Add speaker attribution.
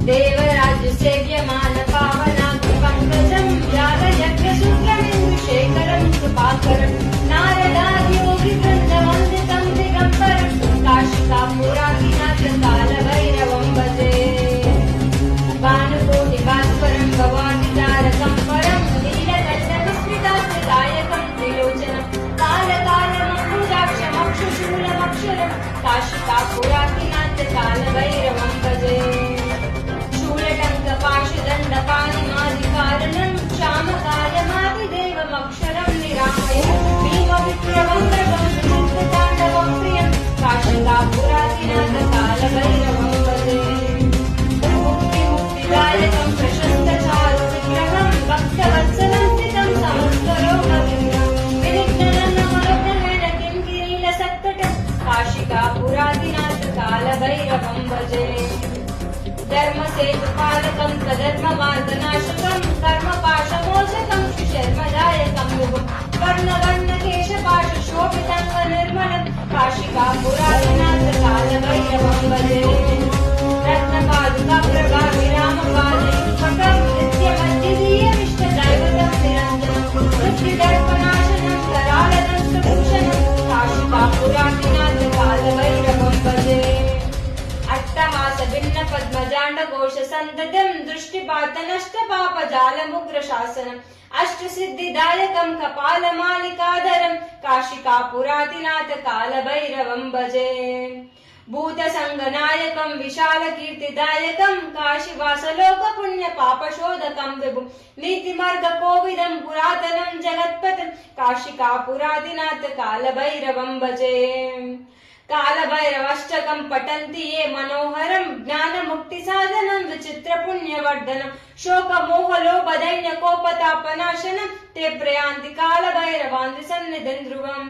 Speaker 1: देवराज्य सेव्यमान पावनाग्निपङ्कजम् यागयज्ञशुक्रमिन्दुशेखरम् कृपाकरम् नारदादियोगिवृन्दवन्दितम् दिगम्बरम् काशिकापुरादिनाथ कालभैरवम् भजे भानुकोटिभास्वरम् भवादितारकम् परम् नीलकण्ठविस्मितास्त्रदायकम् त्रिलोचनम् कालकालमम्बुजाक्षमक्षशूलमक्षरम् काशिकापुरादिनाथ कालभैरवम् भजे पाशुदण्डपाणिमादिकारणम् श्यामकायमादिदेवमक्षरम् निरामय भीमविक्रमम् विचित्रताण्डवम् प्रियम् काशिकापुरादिनाथ कालभैरवम् भजे मुक्तिदायकम् प्रशस्तचारुविग्रहम् भक्तवत्सलम् स्थितम् समस्तरोगविग्रहम् विनिघ्ननमनोघ्नेन किं किरीलसत्कटम् काशिकापुरादिनाथ कालभैरवम् भजे धर्मसेतुपालकम् तदर्ममार्गनाशकम् कर्मपाशमोचकम् शर्मदायकम् विभुम् वर्णवर्णकेशपाशशोभितङ्गनिर्मलम् काशिकापुरादिनाथ कालभैरवम् भजे रत्नपादुकाप्रभाविरामपादयुग्मकम् नित्यमद्वितीयमिष्टदैवतम् निरञ्जनम् पृथ्वीदर्पनाशनम् करालदंष्टभूषणम् काशिकापुरादिनाथ कालभैरवम् भजे अट्टहास भिन्न पद्मजाण्डघोष सन्दतम् दृष्टिपातनष्टपापजालमुग्रशासनम् अष्टसिद्धिदायकम् कपालमालिकाधरम् काशिकापुरादिनाथ कालभैरवम् भजे भूतसङ्गनायकम् विशालकीर्तिदायकम् काशीवासलोकपुण्यपापशोधकम् विभुम् नीतिमार्गकोविदम् पुरातनम् जगत्पथम् काशिकापुरादिनाथ कालभैरवम् भजे कालभैरवाष्टकम् पठन्ति ये मनोहरम् ज्ञानमुक्तिसाधनम् विचित्रपुण्यवर्धनम् शोकमोहलोभदैन्यकोपतापनाशनम् ते प्रयान्ति कालभैरवान्ति सन्निधिम् ध्रुवम्।